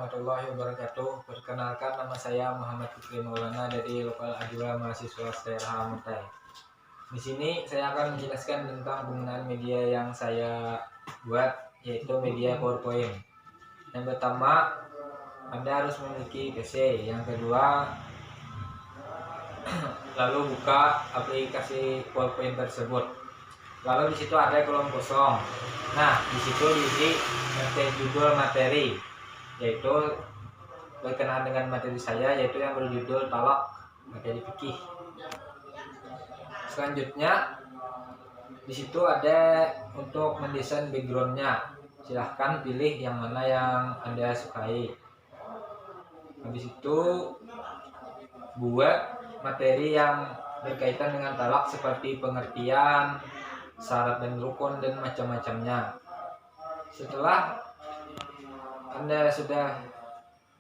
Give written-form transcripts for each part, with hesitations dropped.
warahmatullahi wabarakatuh. Perkenalkan, nama saya Muhammad Fikri Maulana dari Lokal A2 mahasiswa daerah Mutai. Di sini saya akan menjelaskan tentang penggunaan media yang saya buat, yaitu media PowerPoint. Yang pertama, Anda harus memiliki PC. Yang kedua, lalu buka aplikasi PowerPoint tersebut. Lalu di situ ada kolom kosong. Nah, di situ diisi judul materi, yaitu berkenaan dengan materi saya, yaitu yang berjudul talak materi fikih. Selanjutnya di situ ada untuk mendesain backgroundnya. Silahkan pilih yang mana yang Anda sukai. Habis itu buat materi yang berkaitan dengan talak seperti pengertian, syarat dan rukun dan macam-macamnya. Setelah Anda sudah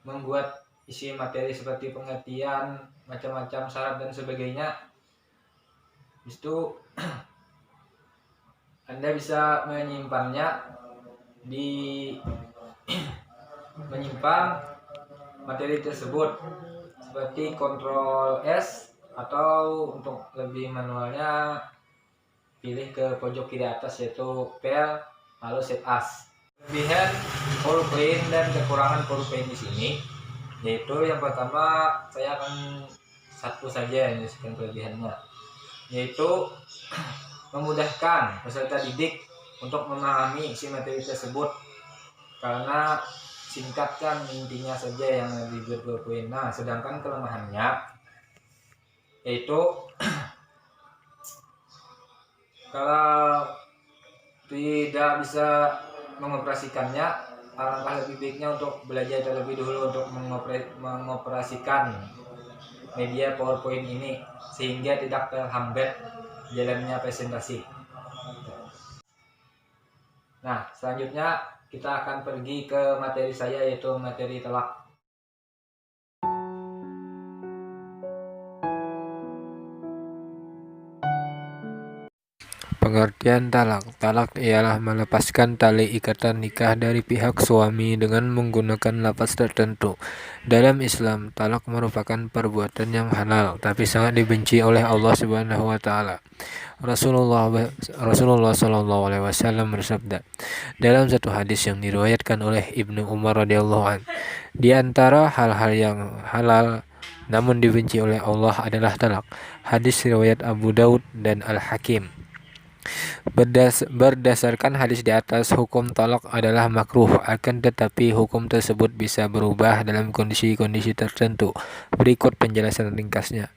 membuat isi materi seperti pengertian, macam-macam syarat dan sebagainya, itu Anda bisa menyimpannya di menyimpan materi tersebut seperti Ctrl S, atau untuk lebih manualnya pilih ke pojok kiri atas yaitu File lalu Save As. Kelebihan PowerPoint dan kekurangan PowerPoint di sini, yaitu yang pertama saya akan satu saja yang disebutkan kelebihannya, yaitu memudahkan peserta didik untuk memahami isi materi tersebut karena singkatkan intinya saja yang dibuat PowerPoint. Nah, sedangkan kelemahannya yaitu kalau tidak bisa mengoperasikannya, alangkah lebih baiknya untuk belajar terlebih dahulu untuk mengoperasikan media PowerPoint ini sehingga tidak terhambat jalannya presentasi. Nah, selanjutnya kita akan pergi ke materi saya, yaitu materi talak. Pengertian talak. Talak ialah melepaskan tali ikatan nikah dari pihak suami dengan menggunakan lafaz tertentu. Dalam Islam, talak merupakan perbuatan yang halal, tapi sangat dibenci oleh Allah Subhanahu wa taala. Rasulullah Shallallahu alaihi wasallam bersabda dalam satu hadis yang diriwayatkan oleh Ibnu Umar radhiyallahu an, di antara hal-hal yang halal namun dibenci oleh Allah adalah talak. Hadis riwayat Abu Daud dan Al-Hakim. Berdasarkan hadis di atas, hukum talak adalah makruh, akan tetapi hukum tersebut bisa berubah dalam kondisi-kondisi tertentu. Berikut penjelasan ringkasnya.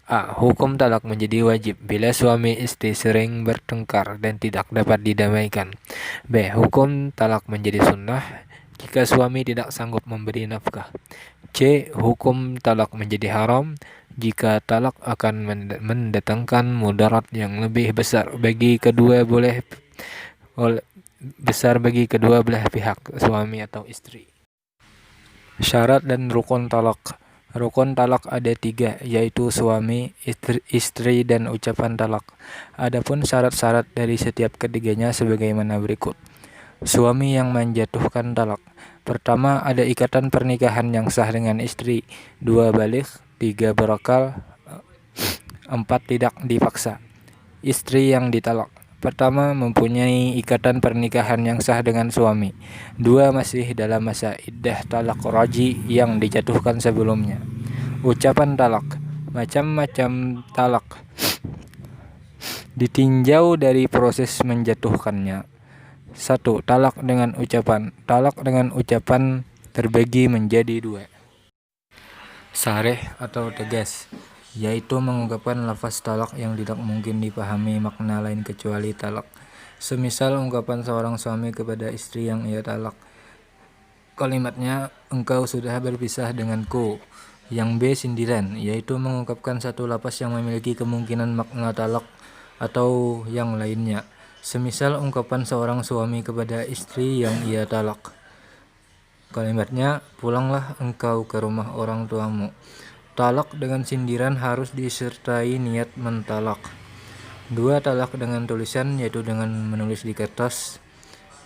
A. Hukum talak menjadi wajib bila suami istri sering bertengkar dan tidak dapat didamaikan. B. Hukum talak menjadi sunnah jika suami tidak sanggup memberi nafkah. C. Hukum talak menjadi haram jika talak akan mendatangkan mudarat yang lebih besar bagi kedua belah pihak, suami atau istri. Syarat dan rukun talak. Rukun talak ada 3, yaitu suami, istri, dan ucapan talak. Adapun syarat-syarat dari setiap ketiganya sebagaimana berikut. Suami yang menjatuhkan talak. Pertama, ada ikatan pernikahan yang sah dengan istri. 2, baligh. 3, berakal. 4, tidak dipaksa. Istri yang ditalak. Pertama, mempunyai ikatan pernikahan yang sah dengan suami. 2, masih dalam masa iddah talak raji yang dijatuhkan sebelumnya. Ucapan talak. Macam-macam talak ditinjau dari proses menjatuhkannya. 1. Talak dengan ucapan. Talak dengan ucapan terbagi menjadi 2. Sarih atau tegas, yaitu mengungkapkan lafaz talak yang tidak mungkin dipahami makna lain kecuali talak. Semisal ungkapan seorang suami kepada istri yang ia talak, kalimatnya, engkau sudah berpisah denganku. Yang B, sindiran, yaitu mengungkapkan satu lafaz yang memiliki kemungkinan makna talak atau yang lainnya. Semisal ungkapan seorang suami kepada istri yang ia talak, kalimatnya, pulanglah engkau ke rumah orang tuamu. Talak dengan sindiran harus disertai niat mentalak. 2. Talak dengan tulisan, yaitu dengan menulis di kertas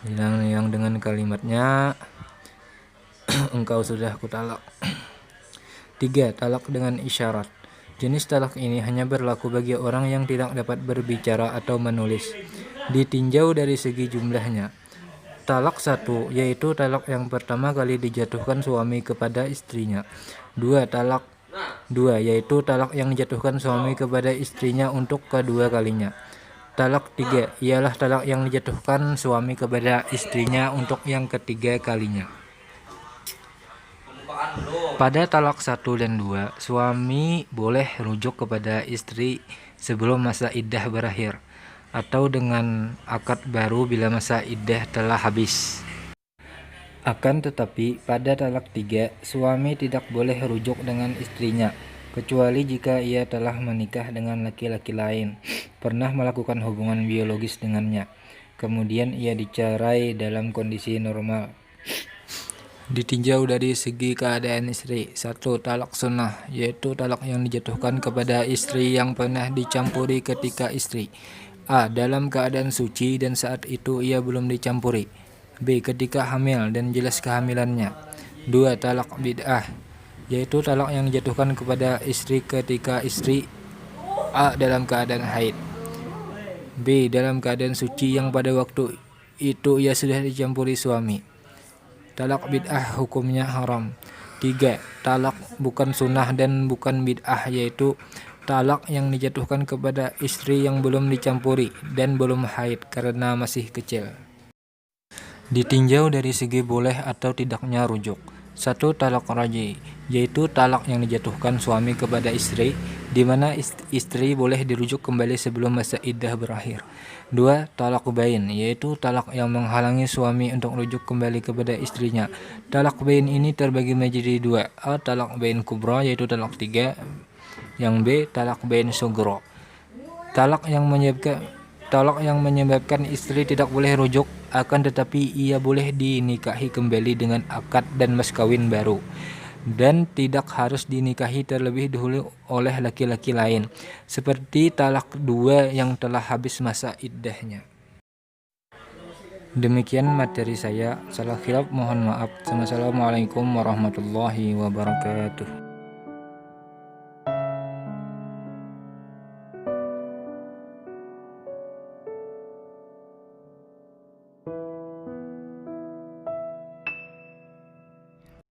yang dengan kalimatnya, engkau sudah kutalak. 3. Talak dengan isyarat. Jenis talak ini hanya berlaku bagi orang yang tidak dapat berbicara atau menulis. Ditinjau dari segi jumlahnya. Talak 1 yaitu talak yang pertama kali dijatuhkan suami kepada istrinya. 2. Talak 2 yaitu talak yang dijatuhkan suami kepada istrinya untuk kedua kalinya. Talak 3 ialah talak yang dijatuhkan suami kepada istrinya untuk yang ketiga kalinya. Pada talak 1 dan 2, suami boleh rujuk kepada istri sebelum masa iddah berakhir, atau dengan akad baru bila masa iddah telah habis. Akan tetapi, pada talak 3, suami tidak boleh rujuk dengan istrinya, kecuali jika ia telah menikah dengan laki-laki lain, pernah melakukan hubungan biologis dengannya, kemudian ia dicerai dalam kondisi normal. Ditinjau dari segi keadaan istri. 1. Talak sunnah, yaitu talak yang dijatuhkan kepada istri yang pernah dicampuri ketika istri A. dalam keadaan suci dan saat itu ia belum dicampuri, B. ketika hamil dan jelas kehamilannya. 2. Talak bid'ah, yaitu talak yang dijatuhkan kepada istri ketika istri A. dalam keadaan haid, B. dalam keadaan suci yang pada waktu itu ia sudah dicampuri suami. Talak bid'ah hukumnya haram. 3. Talak bukan sunnah dan bukan bid'ah, yaitu talak yang dijatuhkan kepada istri yang belum dicampuri dan belum haid karena masih kecil. Ditinjau dari segi boleh atau tidaknya rujuk. 1. Talak raji, yaitu talak yang dijatuhkan suami kepada istri, di mana istri boleh dirujuk kembali sebelum masa iddah berakhir. 2. Talak bain, yaitu talak yang menghalangi suami untuk rujuk kembali kepada istrinya. Talak bain ini terbagi menjadi 2. A. Talak bain kubra, yaitu talak 3. Yang B. Talak bain sugro. Talak yang menyebabkan istri tidak boleh rujuk, akan tetapi ia boleh dinikahi kembali dengan akad dan mas kawin baru, dan tidak harus dinikahi terlebih dahulu oleh laki-laki lain, seperti talak 2 yang telah habis masa iddahnya. Demikian materi saya. Salah khilaf mohon maaf. Wassalamualaikum warahmatullahi wabarakatuh.